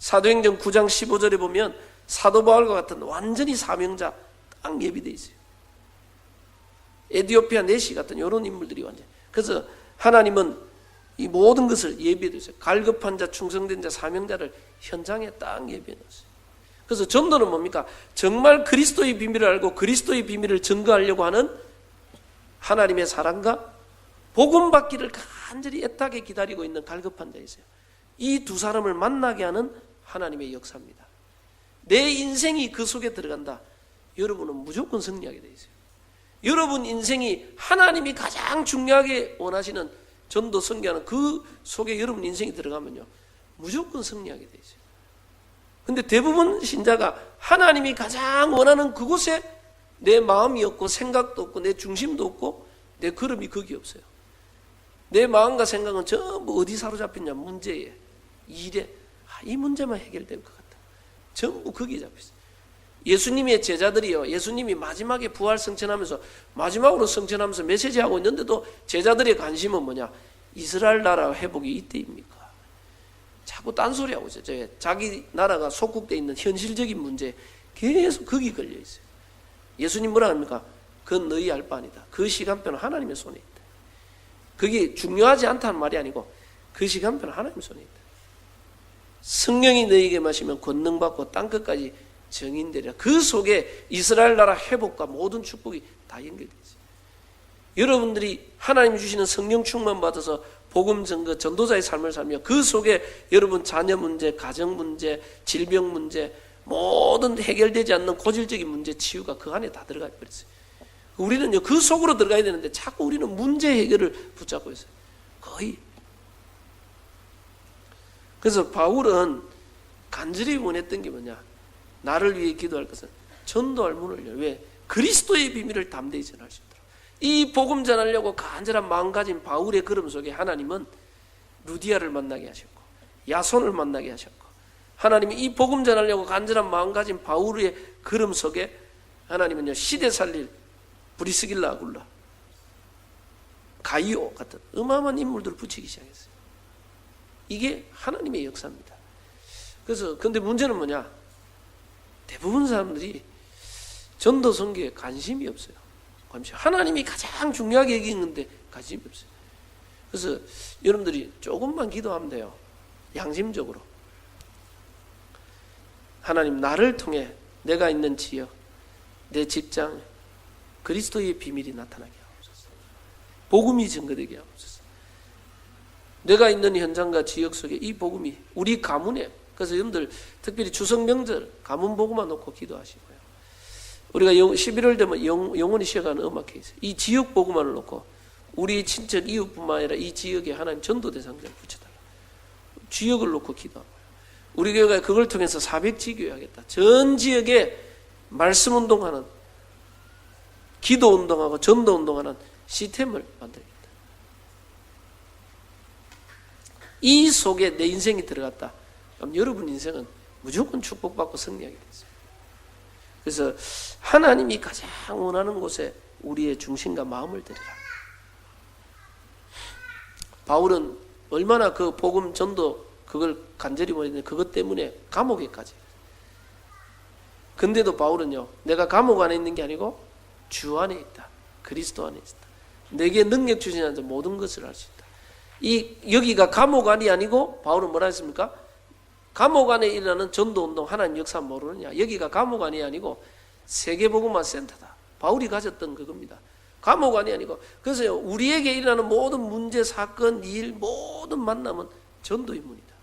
사도행전 9장 15절에 보면 사도 바울과 같은 완전히 사명자 딱 예비되어 있어요. 에디오피아 네시 같은 이런 인물들이 완전. 그래서 하나님은 이 모든 것을 예비해 두세요. 갈급한 자, 충성된 자, 사명자를 현장에 딱 예비해 놓으세요. 그래서 전도는 뭡니까? 정말 그리스도의 비밀을 알고 그리스도의 비밀을 증거하려고 하는 하나님의 사랑과 복음 받기를 간절히 애타게 기다리고 있는 갈급한 자이세요. 이 두 사람을 만나게 하는 하나님의 역사입니다. 내 인생이 그 속에 들어간다. 여러분은 무조건 승리하게 돼 있어요. 여러분 인생이 하나님이 가장 중요하게 원하시는 전도 선교하는 그 속에 여러분 인생이 들어가면요, 무조건 승리하게 돼 있어요. 근데 대부분 신자가 하나님이 가장 원하는 그곳에 내 마음이 없고 생각도 없고 내 중심도 없고 내 걸음이 거기 없어요. 내 마음과 생각은 전부 어디 사로잡혔냐? 문제에, 일에. 이 문제만 해결될 것 같다. 전부 거기에 잡혔어요. 예수님의 제자들이요, 예수님이 마지막에 부활 성천하면서 마지막으로 성천하면서 메시지하고 있는데도 제자들의 관심은 뭐냐? 이스라엘 나라 회복이 이때입니까? 자꾸 딴소리하고 있어요. 자기 나라가 속국되어 있는 현실적인 문제 계속 거기 걸려 있어요. 예수님 뭐라 합니까? 그건 너희 알 바 아니다. 그 시간표는 하나님의 손에 있다. 그게 중요하지 않다는 말이 아니고 그 시간표는 하나님의 손에 있다. 성령이 너희에게 마시면 권능받고 땅끝까지 정인되리라. 그 속에 이스라엘 나라 회복과 모든 축복이 다 연결되어 있어요. 여러분들이 하나님 주시는 성령 충만 받아서 복음 증거, 전도자의 삶을 살며 그 속에 여러분 자녀 문제, 가정 문제, 질병 문제, 모든 해결되지 않는 고질적인 문제 치유가 그 안에 다 들어가 버렸어요. 우리는요, 그 속으로 들어가야 되는데 자꾸 우리는 문제 해결을 붙잡고 있어요. 거의. 그래서 바울은 간절히 원했던 게 뭐냐? 나를 위해 기도할 것은 전도할 문을 열어. 왜? 그리스도의 비밀을 담대히 전할 수 있도록. 이 복음 전하려고 간절한 마음 가진 바울의 걸음 속에 하나님은 루디아를 만나게 하셨고 야손을 만나게 하셨고, 하나님이 이 복음 전하려고 간절한 마음 가진 바울의 걸음 속에 하나님은요, 시대 살릴 브리스길라 아굴라, 가이오 같은 어마어마한 인물들을 붙이기 시작했어요. 이게 하나님의 역사입니다. 그래서 근데 문제는 뭐냐? 대부분 사람들이 전도 선교에 관심이 없어요. 하나님이 가장 중요하게 여기는데 관심이 없어요. 그래서 여러분들이 조금만 기도하면 돼요. 양심적으로. 하나님, 나를 통해 내가 있는 지역, 내 직장, 그리스도의 비밀이 나타나게 하옵소서. 복음이 증거되게 하옵소서. 내가 있는 현장과 지역 속에 이 복음이 우리 가문에, 그래서 여러분들 특별히 추석 명절 가문 복음만 놓고 기도하시고요. 우리가 11월 되면 영원히 쉬어가는 음악회 있어요. 이 지역 복음만을 놓고 우리 친척 이웃뿐만 아니라 이 지역에 하나님 전도 대상자를 붙여달라. 지역을 놓고 기도하고요. 우리 교회가 그걸 통해서 400지교회 하겠다. 전 지역에 말씀 운동하는, 기도 운동하고 전도 운동하는 시스템을 만들겠다. 이 속에 내 인생이 들어갔다. 그럼 여러분 인생은 무조건 축복받고 승리하게 됐습니다. 그래서 하나님이 가장 원하는 곳에 우리의 중심과 마음을 들이라. 바울은 얼마나 그 복음 전도 그걸 간절히 원했는데 그것 때문에 감옥에까지. 근데도 바울은요, 내가 감옥 안에 있는 게 아니고 주 안에 있다. 그리스도 안에 있다. 내게 능력 주시는 자 모든 것을 할 수 있다. 여기가 감옥 안이 아니고 바울은 뭐라 했습니까? 감옥 안에 일어나는 전도운동 하나님 역사 모르느냐. 여기가 감옥 안이 아니고 세계복음화 센터다. 바울이 가졌던 그겁니다. 감옥 안이 아니고. 그래서 우리에게 일어나는 모든 문제, 사건, 일, 모든 만남은 전도인문이다.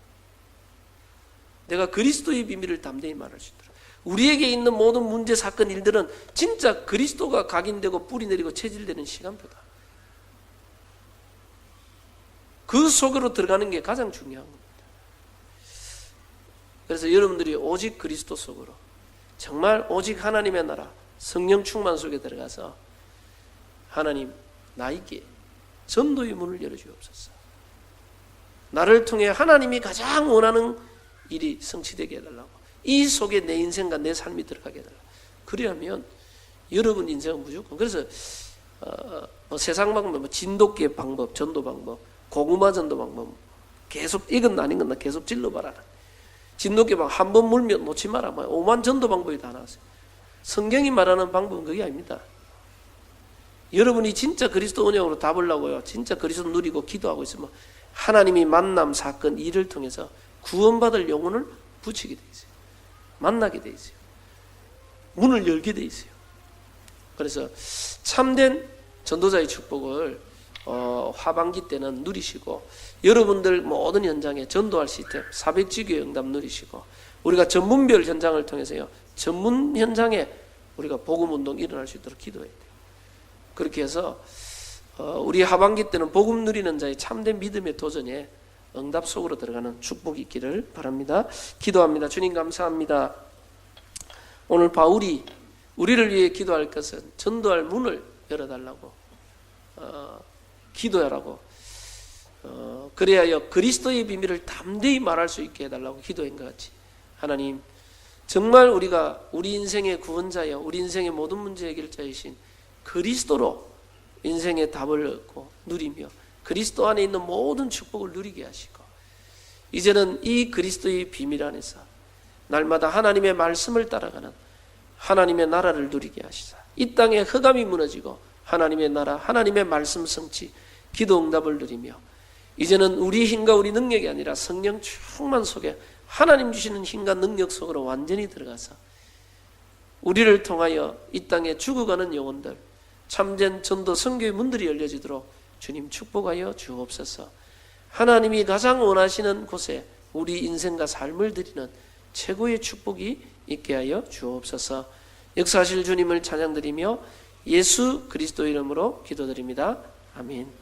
내가 그리스도의 비밀을 담대히 말할 수 있도록. 우리에게 있는 모든 문제, 사건, 일들은 진짜 그리스도가 각인되고 뿌리 내리고 체질되는 시간표다. 그 속으로 들어가는 게 가장 중요한 겁니다. 그래서 여러분들이 오직 그리스도 속으로, 정말 오직 하나님의 나라, 성령 충만 속에 들어가서 하나님 나에게 전도의 문을 열어주옵소서. 나를 통해 하나님이 가장 원하는 일이 성취되게 해달라고. 이 속에 내 인생과 내 삶이 들어가게 해달라고. 그래야면 여러분 인생은 무조건. 그래서 세상 방법, 진돗개 방법, 전도 방법, 고구마 전도 방법 계속 이건 아닌 건 계속 질러봐라. 진돗개 방법 한 번 물면 놓지 마라. 오만 전도 방법이 다 나왔어요. 성경이 말하는 방법은 그게 아닙니다. 여러분이 진짜 그리스도 은혜로 답을라고요. 진짜 그리스도 누리고 기도하고 있으면 하나님이 만남, 사건, 일을 통해서 구원받을 영혼을 붙이게 돼 있어요. 만나게 돼 있어요. 문을 열게 돼 있어요. 그래서 참된 전도자의 축복을 하반기 때는 누리시고, 여러분들 모든 현장에 전도할 시스템 400지교회 응답 누리시고, 우리가 전문별 현장을 통해서요, 전문 현장에 우리가 복음운동 일어날 수 있도록 기도해야 돼요. 그렇게 해서 우리 하반기 때는 복음 누리는 자의 참된 믿음의 도전에 응답 속으로 들어가는 축복이 있기를 바랍니다. 기도합니다. 주님 감사합니다. 오늘 바울이 우리를 위해 기도할 것은 전도할 문을 열어달라고, 기도하라고, 그래야 그리스도의 비밀을 담대히 말할 수 있게 해달라고 기도한 것 같이, 하나님 정말 우리가 우리 인생의 구원자여, 우리 인생의 모든 문제 해결자이신 그리스도로 인생의 답을 얻고 누리며 그리스도 안에 있는 모든 축복을 누리게 하시고, 이제는 이 그리스도의 비밀 안에서 날마다 하나님의 말씀을 따라가는 하나님의 나라를 누리게 하시사, 이 땅에 흑암이 무너지고 하나님의 나라, 하나님의 말씀 성취, 기도 응답을 누리며, 이제는 우리 힘과 우리 능력이 아니라 성령 충만 속에 하나님 주시는 힘과 능력 속으로 완전히 들어가서 우리를 통하여 이 땅에 죽어가는 영혼들, 참된 전도 선교의 문들이 열려지도록 주님 축복하여 주옵소서. 하나님이 가장 원하시는 곳에 우리 인생과 삶을 드리는 최고의 축복이 있게 하여 주옵소서. 역사하실 주님을 찬양드리며 예수 그리스도 이름으로 기도드립니다. 아멘.